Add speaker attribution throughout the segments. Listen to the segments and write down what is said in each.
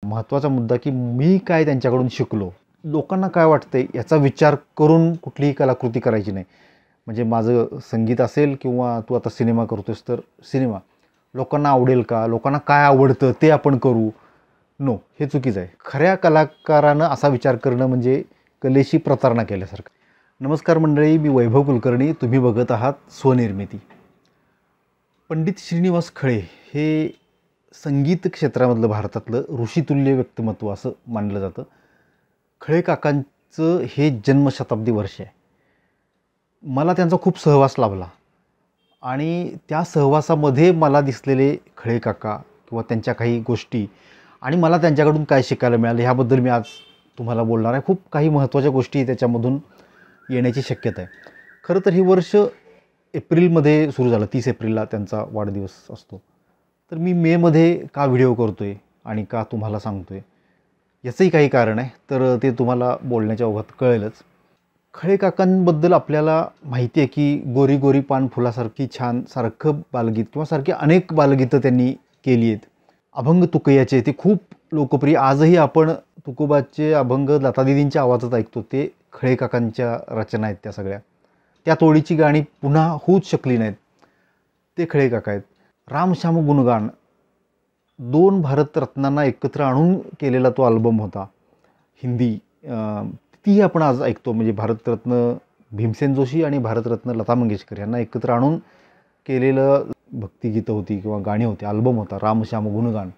Speaker 1: महत्त्वाचा मुद्दा की मी काय त्यांच्याकडून शिकलो, लोकांना काय वाटतंय याचा विचार करून कुठलीही कलाकृती करायची नाही. म्हणजे माझं संगीत असेल किंवा तू आता सिनेमा करतोस तर सिनेमा लोकांना आवडेल का, लोकांना काय आवडतं ते आपण करू. नो, हे चुकीचं आहे. खऱ्या कलाकारानं असा विचार करणं म्हणजे कलेशी प्रतारणा केल्यासारखं. नमस्कार मंडळी, मी वैभव कुलकर्णी. तुम्ही बघत आहात स्वनिर्मिती. पंडित श्रीनिवास खळे हे संगीत क्षेत्रामधलं भारतातलं ऋषितुल्य व्यक्तिमत्व असं मानलं जातं. खळे काकांचं हे जन्मशताब्दी वर्ष आहे. मला त्यांचा खूप सहवास लाभला आणि त्या सहवासामध्ये मला दिसलेले खळे काका किंवा त्यांच्या काही गोष्टी आणि मला त्यांच्याकडून काय शिकायला मिळालं ह्याबद्दल मी आज तुम्हाला बोलणार आहे. खूप काही महत्त्वाच्या गोष्टी त्याच्यामधून येण्याची शक्यता आहे. खरं तर ही वर्ष एप्रिलमध्ये सुरू झालं. 30 एप्रिलला त्यांचा वाढदिवस असतो. तर मी मेमध्ये का व्हिडिओ करतो आहे आणि का तुम्हाला सांगतो आहे याचंही काही कारण आहे. तर ते तुम्हाला बोलण्याच्या ओघात कळेलच. खळे काकांबद्दल आपल्याला माहिती आहे की गोरी गोरी पान फुलासारखी छान सारखं बालगीत किंवा सारखी अनेक बालगीतं त्यांनी केली आहेत. अभंग तुकयाचे ते खूप लोकप्रिय. आजही आपण तुकोबाचे अभंग लतादीदींच्या आवाजात ऐकतो. ते खळे काकांच्या रचना आहेत. त्या सगळ्या त्या तोडीची गाणी पुन्हा होऊच शकली नाहीत. ते खळे काका आहेत. रामश्याम गुणगान 2 भारतरत्नांना एकत्र आणून केलेला तो अल्बम होता. हिंदी तीही आपण आज ऐकतो. म्हणजे भारतरत्न भीमसेन जोशी आणि भारतरत्न लता मंगेशकर यांना एकत्र आणून केलेलं भक्तिगीतं होती किंवा गाणी होती. अल्बम होता रामश्याम गुणगान.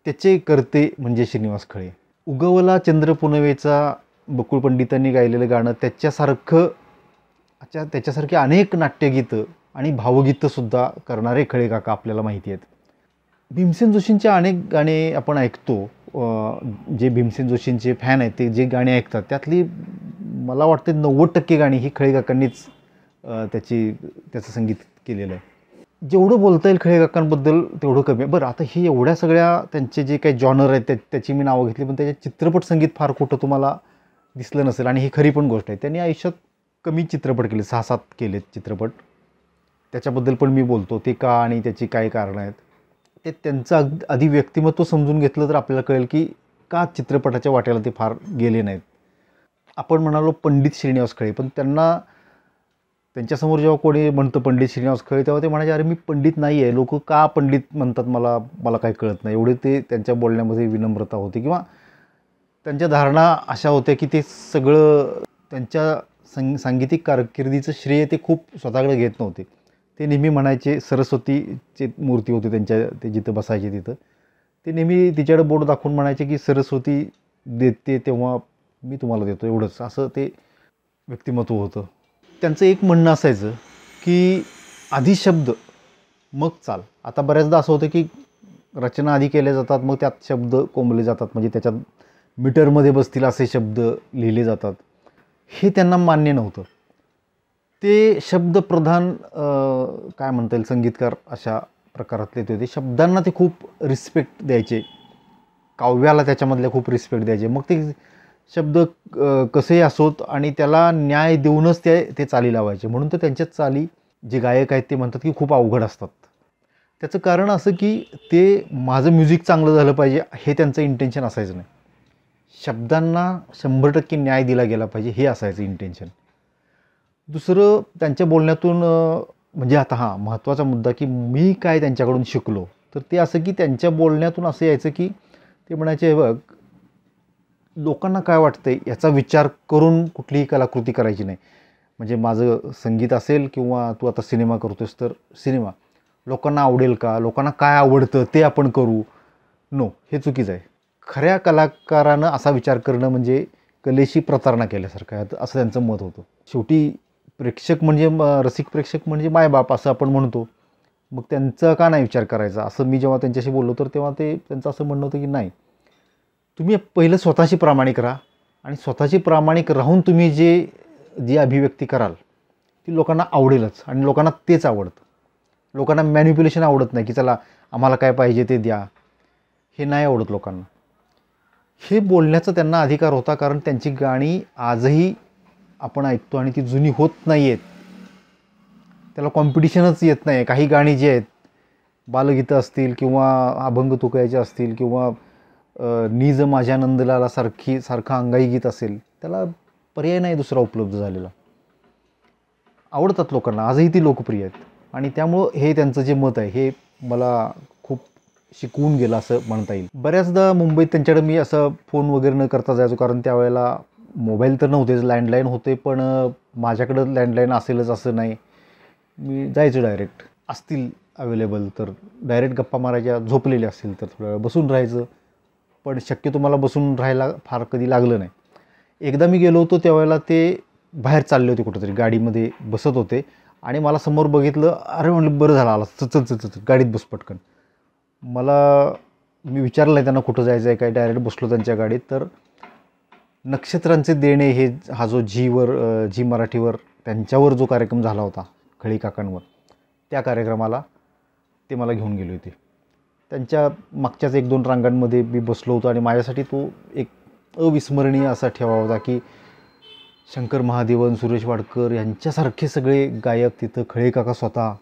Speaker 1: त्याचे कर्ते म्हणजे श्रीनिवास खळे. उगवला चंद्र पुनवेचा बकुळ पंडितांनी गायलेलं गाणं त्याच्यासारखी अनेक नाट्यगीतं आणि भावगीतंसुद्धा करणारे खळे काका आपल्याला माहिती आहेत. भीमसेन जोशींचे अनेक गाणे आपण ऐकतो. जे भीमसेन जोशींचे फॅन आहेत ते जे गाणी ऐकतात त्यातली मला वाटते 90% गाणी ही खळे काकांनीच त्याचं संगीत केलेलं आहे. जेवढं बोलता येईल खळे काकांबद्दल तेवढं कमी आहे. बरं, आता हे एवढ्या सगळ्या त्यांचे जे काही जॉनर आहेत त्याची मी नावं घेतली, पण त्याचे चित्रपट संगीत फार कुठं तुम्हाला दिसलं नसेल आणि ही खरी पण गोष्ट आहे. त्यांनी आयुष्यात कमी चित्रपट केले, 6-7 केलेत चित्रपट. त्याच्याबद्दल पण मी बोलतो ते का आणि त्याची काय कारणं आहेत. ते त्यांचं आधी व्यक्तिमत्व समजून घेतलं तर आपल्याला कळेल की का चित्रपटाच्या वाट्याला ते फार गेले नाहीत. आपण म्हणालो पंडित श्रीनिवास खळे, पण त्यांच्यासमोर जेव्हा कोणी म्हणतं पंडित श्रीनिवास खळे तेव्हा ते म्हणायचे, अरे मी पंडित नाही आहे. लोक का पंडित म्हणतात मला काही कळत नाही. एवढे ते त्यांच्या बोलण्यामध्ये विनम्रता होती किंवा त्यांच्या धारणा अशा होत्या की ते सगळं त्यांच्या सांगीतिक कारकिर्दीचं श्रेय ते खूप स्वतःकडे घेत नव्हते. ते नेहमी म्हणायचे, सरस्वतीची मूर्ती होती ते जिथं बसायचे तिथं ते नेहमी तिच्याकडे बोट दाखवून म्हणायचे की सरस्वती देते तेव्हा मी तुम्हाला देतो, एवढंच. असं ते व्यक्तिमत्व होतं. त्यांचं एक म्हणणं असायचं की आधी शब्द मग चाल. आता बऱ्याचदा असं होतं की रचना आधी केल्या जातात, मग त्यात शब्द कोंबले जातात. म्हणजे त्याच्यात मीटरमध्ये बसतील असे शब्द लिहिले जातात. हे त्यांना मान्य नव्हतं. ते शब्दप्रधान काय म्हणता येईल संगीतकार अशा प्रकारातले होते. शब्दांना ते खूप रिस्पेक्ट द्यायचे, काव्याला त्याच्यामधल्या खूप रिस्पेक्ट द्यायचे. मग ते शब्द कसेही असोत आणि त्याला न्याय देऊनच ते चाली लावायचे. म्हणून तर त्यांच्याच चाली जे गायक आहेत ते म्हणतात की खूप अवघड असतात. त्याचं कारण असं की ते माझं म्युझिक चांगलं झालं पाहिजे हे त्यांचं इंटेन्शन असायचं नाही. शब्दांना 100% न्याय दिला गेला पाहिजे हे असायचं इंटेन्शन. दुसरं त्यांच्या बोलण्यातून म्हणजे आता महत्त्वाचा मुद्दा की मी काय त्यांच्याकडून शिकलो, तर ते असं की त्यांच्या बोलण्यातून असं यायचं की ते म्हणायचे, बघ लोकांना काय वाटतंय याचा विचार करून कुठलीही कलाकृती करायची नाही. म्हणजे माझं संगीत असेल किंवा तू आता सिनेमा करतोस तर सिनेमा लोकांना आवडेल का, लोकांना काय आवडतं ते आपण करू. नो, हे चुकीचं आहे. खऱ्या कलाकारानं असा विचार करणं म्हणजे कलेशी प्रतारणा केल्यासारखं आहे, असं त्यांचं मत होतं. शेवटी प्रेक्षक म्हणजे रसिक प्रेक्षक म्हणजे मायबाप असं आपण म्हणतो. मग त्यांचा का नाही विचार करायचा असं मी जेव्हा त्यांच्याशी बोललो तर तेव्हा त्यांचं असं म्हणणं होतं की नाही, तुम्ही पहिलं स्वतःशी प्रामाणिक राहा आणि स्वतःशी प्रामाणिक राहून तुम्ही जी अभिव्यक्ती कराल ती लोकांना आवडेलच आणि लोकांना तेच आवडतं. लोकांना मॅनिप्युलेशन आवडत नाही की चला आम्हाला काय पाहिजे ते द्या, हे नाही आवडत लोकांना. हे बोलण्याचा त्यांना अधिकार होता, कारण त्यांची गाणी आजही आपण ऐकतो आणि ती जुनी होत नाही आहेत. त्याला कॉम्पिटिशनच येत नाही. काही गाणी जी आहेत बालगीतं असतील किंवा अभंग तुकयाचे असतील किंवा निज माझ्या नंदलाला सारखं अंगाई गीत असेल, त्याला पर्याय नाही दुसरा उपलब्ध झालेला. आवडतात लोकांना, आजही ती लोकप्रिय आहेत. आणि त्यामुळं हे त्यांचं जे मत आहे हे मला खूप शिकवून गेलं असं म्हणता येईल. बऱ्याचदा मुंबईत त्यांच्याकडे मी असं फोन वगैरे न करता जायचो, कारण त्यावेळेला मोबाईल तर नव्हतेच, लँडलाईन होते, पण माझ्याकडं लँडलाईन असेलच असं नाही. मी जायचो डायरेक्ट, असतील अवेलेबल तर डायरेक्ट गप्पा मारायच्या, झोपलेले असतील तर थोडा वेळ बसून राहायचं. पण शक्यतो मला बसून राहायला फार कधी लागलं नाही. एकदा मी गेलो होतो त्यावेळेला ते बाहेर चालले होते, कुठंतरी गाडीमध्ये बसत होते आणि मला समोर बघितलं. अरे म्हणलं बरं झालं आला, चल गाडीत बस पटकन. मी विचारलं नाही त्यांना कुठं जायचं आहे काय, डायरेक्ट बसलो त्यांच्या गाडीत. तर नक्षत्रांचे देणे हे हा जो झी मराठीवर त्यांच्यावर जो कार्यक्रम झाला होता खळी काकांवर, त्या कार्यक्रमाला ते मला घेऊन गेले होते. त्यांच्या मागच्याच 1-2 रांगांमध्ये मी बसलो होतो आणि माझ्यासाठी तो एक अविस्मरणीय असा ठेवा होता की शंकर महादेवन, सुरेश वाडकर यांच्यासारखे सगळे गायक तिथं, खळे काका स्वतः,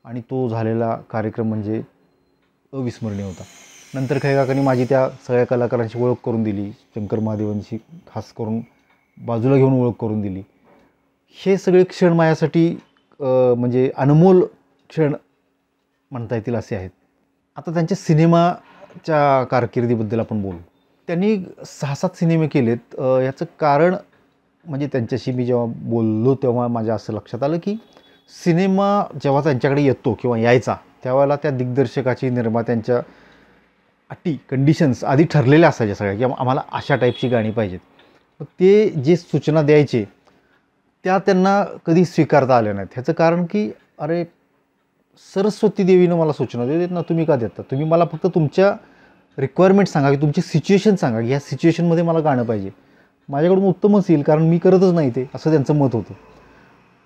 Speaker 1: आणि तो झालेला कार्यक्रम म्हणजे अविस्मरणीय होता. नंतर खळे काकांनी माझी त्या सगळ्या कलाकारांची ओळख करून दिली, शंकर महादेवांची खास करून बाजूला घेऊन ओळख करून दिली. हे सगळे क्षण माझ्यासाठी म्हणजे अनमोल क्षण म्हणता येतील असे आहेत. आता त्यांच्या सिनेमाच्या कारकिर्दीबद्दल आपण बोलू. त्यांनी 6-7 सिनेमे केलेत. याचं कारण म्हणजे त्यांच्याशी मी जेव्हा बोललो तेव्हा माझ्या असं लक्षात आलं की सिनेमा जेव्हा त्यांच्याकडे येतो किंवा यायचा त्यावेळेला त्या दिग्दर्शकाची, निर्मात्यांच्या कंडिशन्स आधी ठरलेल्या असायच्या सगळ्या, की आम्हाला अशा टाईपची गाणी पाहिजेत. मग ते जे सूचना द्यायचे त्या त्यांना कधी स्वीकारता आल्या नाहीत. ह्याचं कारण की अरे सरस्वती देवीनं मला सूचना देत ना, तुम्ही का देता? तुम्ही मला फक्त तुमच्या रिक्वायरमेंट सांगा, की तुमची सिच्युएशन सांगा, की ह्या सिच्युएशनमध्ये मला गाणं पाहिजे. माझ्याकडून उत्तमच येईल, कारण मी करतच नाही ते, असं त्यांचं मत होतं.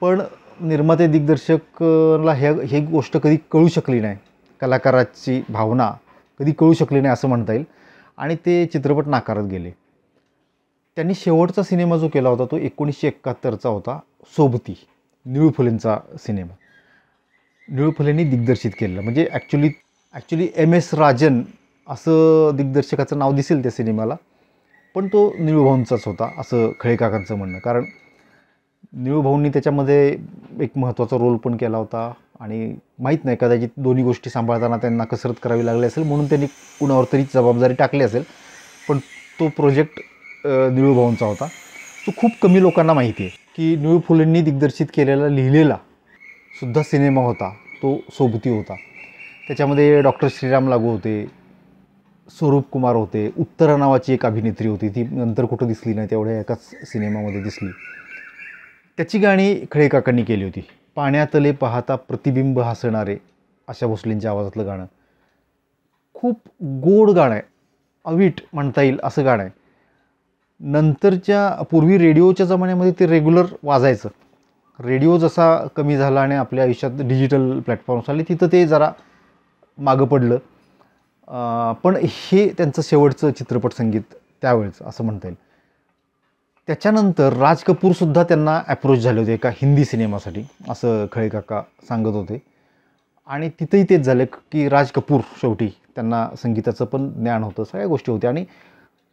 Speaker 1: पण निर्माते, दिग्दर्शकला हे गोष्ट कधी कळू शकली नाही, कलाकाराची भावना कधी कळू शकली नाही असं म्हणता येईल, आणि ते चित्रपट नाकारत गेले. त्यांनी शेवटचा सिनेमा जो केला होता तो 1971चा होता, सोबती, निळू फुलेंचा सिनेमा. निळू फुलेंनी दिग्दर्शित केलेला. म्हणजे ॲक्च्युली MS राजन असं दिग्दर्शकाचं नाव दिसेल त्या सिनेमाला, पण तो निळूभाऊंचाच होता असं खळे काकांचं म्हणणं. कारण निळूभाऊंनी त्याच्यामध्ये एक महत्त्वाचा रोल पण केला होता, आणि माहीत नाही कदाचित दोन्ही गोष्टी सांभाळताना त्यांना कसरत करावी लागली असेल, म्हणून त्यांनी कुणावर तरी जबाबदारी टाकली असेल. पण तो प्रोजेक्ट निळूभाऊंचा होता. तो खूप कमी लोकांना माहिती आहे की निळू फुलेंनी दिग्दर्शित केलेला, लिहिलेला सुद्धा सिनेमा होता तो सोबती होता. त्याच्यामध्ये डॉक्टर श्रीराम लागू होते, स्वरूप कुमार होते, उत्तरा नावाची एक अभिनेत्री होती, ती नंतर कुठं दिसली नाही, तेवढ्या एकाच सिनेमामध्ये दिसली. त्याची गाणी खळे काकांनी केली होती. पाण्यातले पाहता प्रतिबिंब हसणारे, आशा भोसलेंच्या आवाजातलं गाणं. खूप गोड गाणं आहे, अवीट म्हणता येईल असं गाणं आहे. नंतरच्या पूर्वी रेडिओच्या जमान्यामध्ये ते रेग्युलर वाजायचं. रेडिओ जसा कमी झाला आणि आपल्या आयुष्यात डिजिटल प्लॅटफॉर्म्स आले, तिथं ते जरा मागं पडलं. पण हे त्यांचं शेवटचं चित्रपट संगीत त्यावेळेचं असं म्हणता येईल. त्याच्यानंतर राज कपूरसुद्धा त्यांना ॲप्रोच झाले होते एका हिंदी सिनेमासाठी, असं खळे काका सांगत होते. आणि तिथंही तेच झालं की राज कपूर शेवटी, त्यांना संगीताचं पण ज्ञान होतं, सगळ्या गोष्टी होत्या. आणि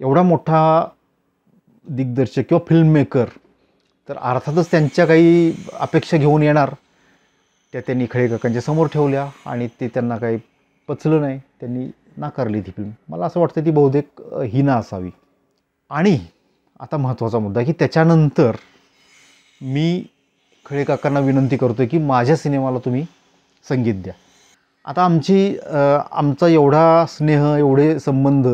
Speaker 1: एवढा मोठा दिग्दर्शक किंवा फिल्म मेकर, तर अर्थातच त्यांच्या काही अपेक्षा घेऊन येणार, त्या त्यांनी खळे काकांच्या समोर ठेवल्या आणि ते त्यांना काही पचलं नाही, त्यांनी नाकारली ती फिल्म. मला असं वाटतं ती बहुतेक हिना असावी. आणि आता महत्त्वाचा मुद्दा की त्याच्यानंतर मी खळे काकांना विनंती करतो की माझ्या सिनेमाला तुम्ही संगीत द्या. आता आमचा एवढा स्नेह, एवढे संबंध,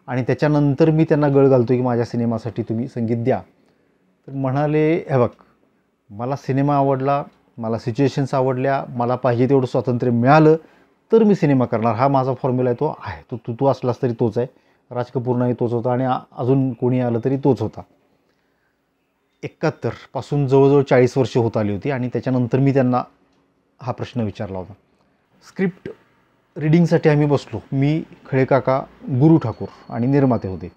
Speaker 1: आणि त्याच्यानंतर मी त्यांना गळ घालतो की माझ्या सिनेमासाठी तुम्ही संगीत द्या. तर म्हणाले, हे बघ, मला सिनेमा आवडला, मला सिच्युएशन्स आवडल्या, मला पाहिजे तेवढं स्वातंत्र्य मिळालं तर मी सिनेमा करणार. हा माझा फॉर्म्युला आहे, तो आहे. तू असलास तरी तोच आहे, राज कपूर नाही तोच होता, आणि अजून कोणी आलं तरी तोच होता. 71 पासून जवळजवळ 40 वर्ष होत आली होती. आणि त्याच्यानंतर मी त्यांना हा प्रश्न विचारला होता. स्क्रिप्ट रीडिंगसाठी आम्ही बसलो, मी, खळे काका, गुरु ठाकूर आणि निर्माते होते.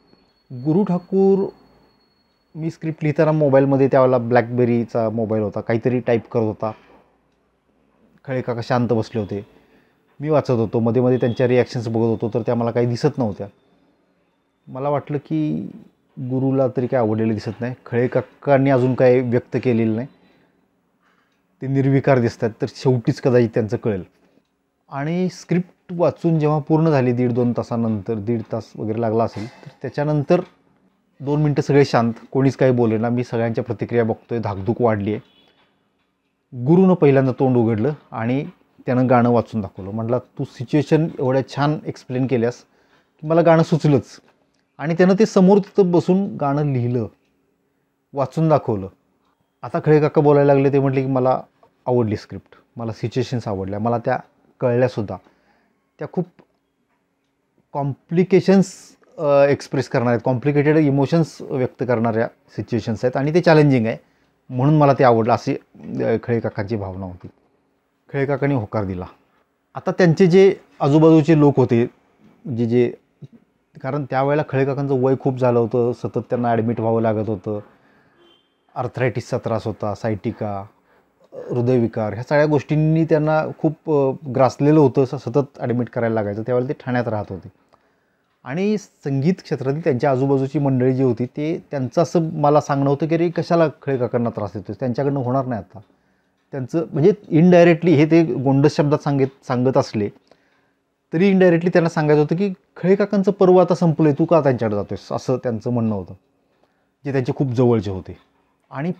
Speaker 1: गुरु ठाकूर, मी स्क्रिप्ट लिहिताना मोबाईलमध्ये, त्यावेळेला ब्लॅकबेरीचा मोबाईल होता, काहीतरी टाईप करत होता. खळे काका शांत बसले होते, मी वाचत होतो. मध्ये मध्ये त्यांच्या रिॲक्शन्स बघत होतो, तर त्या मला काही दिसत नव्हत्या. मला वाटलं की गुरुला तरी काय आवडलेलं दिसत नाही, खळे काकांनी अजून काय व्यक्त केलेलं नाही, ते निर्विकार दिसतात, तर शेवटीच कदाचित त्यांचं कळेल. आणि स्क्रिप्ट वाचून जेव्हा पूर्ण झाली 1.5-2 तासानंतर, 1.5 तास वगैरे लागला असेल, तर त्याच्यानंतर 2 मिनटं सगळे शांत, कोणीच काही बोलेना. मी सगळ्यांच्या प्रतिक्रिया बघतोय, धाकधूक वाढली आहे. गुरुनं पहिल्यांदा तोंड उघडलं आणि त्यानं गाणं वाचून दाखवलं. म्हटलं तू सिच्युएशन एवढ्या छान एक्सप्लेन केल्यास की मला गाणं सुचलंच. आणि त्यानं ते समोर तिथं बसून गाणं लिहिलं, वाचून दाखवलं. आता खळे काका बोलायला लागले. ते म्हटले की मला आवडली स्क्रिप्ट, मला सिच्युएशन्स आवडल्या, मला त्या कळल्यासुद्धा. त्या खूप कॉम्प्लिकेशन्स एक्सप्रेस करणाऱ्या आहेत, कॉम्प्लिकेटेड इमोशन्स व्यक्त करणाऱ्या सिच्युएशन्स आहेत आणि ते चॅलेंजिंग आहे, म्हणून मला ते आवडलं, अशी खळे काकांची भावना होती. खळे काकांनी होकार दिला. आता त्यांचे जे आजूबाजूचे लोक होते, जे कारण त्यावेळेला खळे काकांचं वय खूप झालं होतं, सतत त्यांना ॲडमिट व्हावं लागत होतं, आर्थरायटिसचा त्रास होता, सायटिका, हृदयविकार, ह्या सगळ्या गोष्टींनी त्यांना खूप ग्रासलेलं होतं, सतत ॲडमिट करायला लागायचं. त्यावेळेला ते ठाण्यात राहत होते. आणि संगीत क्षेत्रातील त्यांच्या आजूबाजूची मंडळी जी होती, ते त्यांचं असं मला सांगणं होतं की अरे कशाला खळे काकांना त्रास देतोस, त्यांच्याकडनं होणार नाही आता. त्यांचं म्हणजे इनडायरेक्टली हे ते गोंडस शब्दात सांगत असले तरी इनडायरेक्टली त्यांना सांगायचं होतं की खळे काकांचं पर्व आता संपलं आहे, तू का त्यांच्याकडे जातोयस, असं त्यांचं म्हणणं होतं, जे त्यांचे खूप जवळचे होते. आणि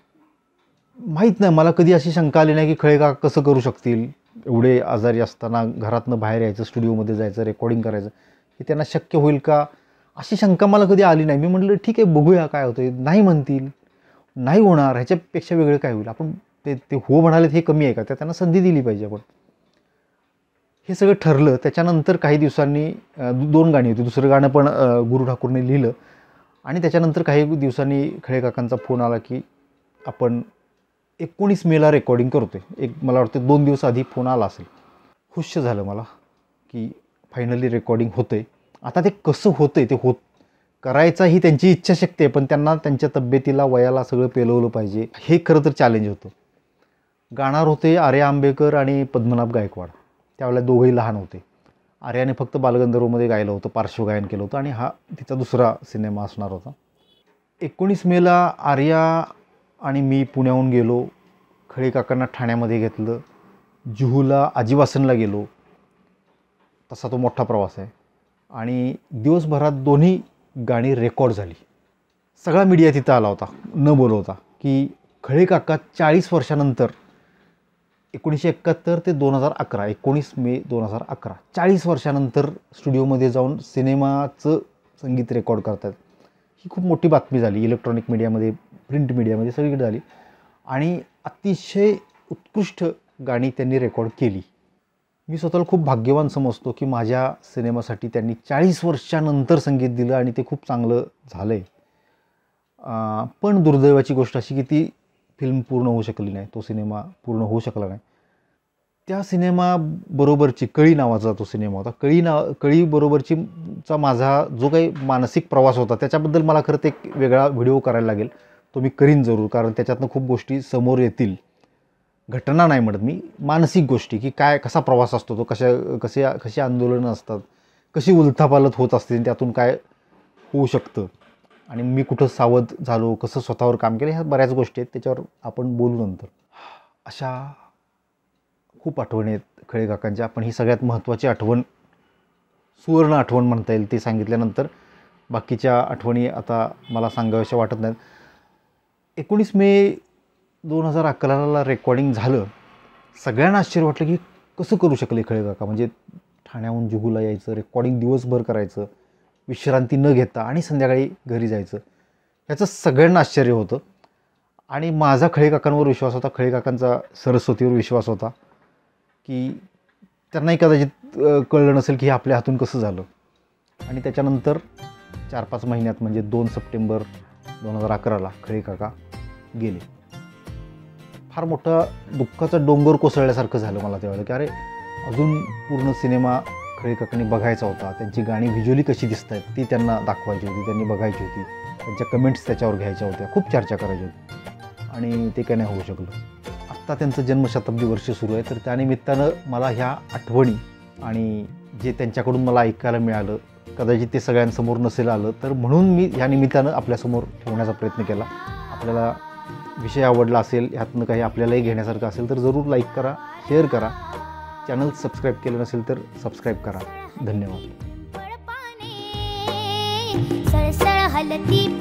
Speaker 1: माहीत नाही, मला कधी अशी शंका आली नाही की खळे काका कसं करू शकतील, एवढे आजारी असताना घरातनं बाहेर यायचं, स्टुडिओमध्ये जायचं, रेकॉर्डिंग करायचं, हे त्यांना शक्य होईल का, अशी शंका मला कधी आली नाही. मी म्हटलं ठीक आहे, बघूया काय होतं. नाही म्हणतील, नाही होणार, ह्याच्यापेक्षा वेगळं काय होईल, आपण ते हो म्हणालेत हे कमी आहे का, त्या त्यांना संधी दिली पाहिजे आपण. हे सगळं ठरलं. त्याच्यानंतर काही दिवसांनी 2 गाणी होती, दुसरं गाणं पण गुरु ठाकूरने लिहिलं. आणि त्याच्यानंतर काही दिवसांनी खळे काकांचा फोन आला की आपण 19 मेला रेकॉर्डिंग करतोय. मला वाटतं 2 दिवस आधी फोन आला असेल. खुश झालं मला की फायनली रेकॉर्डिंग होतं आहे. आता ते कसं होतं आहे, ते करायचा ही त्यांची इच्छाशक्ती आहे, पण त्यांना त्यांच्या तब्येतीला, वयाला सगळं पेलवलं पाहिजे, हे खरं तर चॅलेंज होतं. गाणार होते आर्या आंबेकर आणि पद्मनाभ गायकवाड. त्यावेळेला दोघंही लहान होते. आर्याने फक्त बालगंधर्वमध्ये गायलं होतं, पार्श्वगायन केलं होतं, आणि हा तिचा दुसरा सिनेमा असणार होता. 19 मेला आर्या आणि मी पुण्याहून गेलो, खळे काकांना ठाण्यामध्ये घेतलं, जुहूला आजीवासनला गेलो. तसा तो मोठा प्रवास आहे. आणि दिवसभरात दोन्ही गाणी रेकॉर्ड झाली. सगळा मीडिया तिथं आला होता न बोलवता, की खळे काका 40 वर्षानंतर 1971 ते 2011, 19 मे 2011, 40 वर्षानंतर स्टुडिओमध्ये जाऊन सिनेमाचं संगीत रेकॉर्ड करतात. ही खूप मोठी बातमी झाली. इलेक्ट्रॉनिक मीडियामध्ये, प्रिंट मीडियामध्ये सगळीकडे झाली. आणि अतिशय उत्कृष्ट गाणी त्यांनी रेकॉर्ड केली. मी स्वतःला खूप भाग्यवान समजतो की माझ्या सिनेमासाठी त्यांनी 40 वर्षानंतर संगीत दिलं आणि ते खूप चांगलं झालं आहे. पण दुर्दैवाची गोष्ट अशी की ती फिल्म पूर्ण होऊ शकली नाही, तो सिनेमा पूर्ण होऊ शकला नाही. त्या सिनेमाबरोबरची कळी नावाचा तो सिनेमा होता. कळीबरोबरचा माझा जो काही मानसिक प्रवास होता, त्याच्याबद्दल मला खरं एक वेगळा व्हिडिओ करायला लागेल. तो मी करीन जरूर, कारण त्याच्यातनं खूप गोष्टी समोर येतील. घटना नाही म्हणत मी, मानसिक गोष्टी, की कसा प्रवास असतो तो, कशी आंदोलनं असतात, कशी उलथापालथ होत असते, त्यातून काय होऊ शकतं, आणि मी कुठं सावध झालो, कसं स्वतःवर काम केलं, ह्या बऱ्याच गोष्टी आहेत, त्याच्यावर आपण बोलू नंतर. अशा खूप आठवणी आहेत खळे काकांच्या, पण ही सगळ्यात महत्त्वाची आठवण, सुवर्ण आठवण म्हणता येईल, ते सांगितल्यानंतर बाकीच्या आठवणी आता मला सांगाव्याशा वाटत नाहीत. 19 मे 2011ला रेकॉर्डिंग झालं. सगळ्यांना आश्चर्य वाटलं की कसं करू शकले खळे काका, म्हणजे ठाण्याहून जुहूला यायचं, रेकॉर्डिंग दिवसभर करायचं, विश्रांती न घेता, आणि संध्याकाळी घरी जायचं. ह्याचं सगळ्यांना आश्चर्य होतं. आणि माझा खळे काकांवर विश्वास होता, खळे काकांचा सरस्वतीवर विश्वास होता, की त्यांनाही कदाचित कळलं नसेल की हे आपल्या हातून कसं झालं. आणि त्याच्यानंतर 4-5 महिन्यात, म्हणजे 2 सप्टेंबर 2011ला खळे काका गेले. फार मोठा दुःखाचा डोंगर कोसळल्यासारखं झालं मला त्यावेळेला, की अरे अजून पूर्ण सिनेमा खळे काकांनी बघायचा होता. त्यांची गाणी व्हिज्युअली कशी दिसत आहेत ती त्यांना दाखवायची होती, त्यांनी बघायची होती, त्यांच्या कमेंट्स त्याच्यावर घ्यायच्या होत्या, खूप चर्चा करायची होती, आणि ते काय नाही होऊ शकलं. आत्ता त्यांचं जन्मशताब्दी वर्ष सुरू आहे, तर त्यानिमित्तानं मला ह्या आठवणी आणि जे त्यांच्याकडून मला ऐकायला मिळालं, कदाचित ते सगळ्यांसमोर नसेल आलं, तर म्हणून मी ह्या निमित्तानं आपल्यासमोर ठेवण्याचा प्रयत्न केला. आपल्याला विषय आवडला असेल, ह्यातनं काही आपल्यालाही घेण्यासारखं असेल तर जरूर लाईक करा, शेअर करा. चॅनल सबस्क्राईब केलं नसेल तर सबस्क्राईब करा. धन्यवाद.
Speaker 2: सळसळ हलती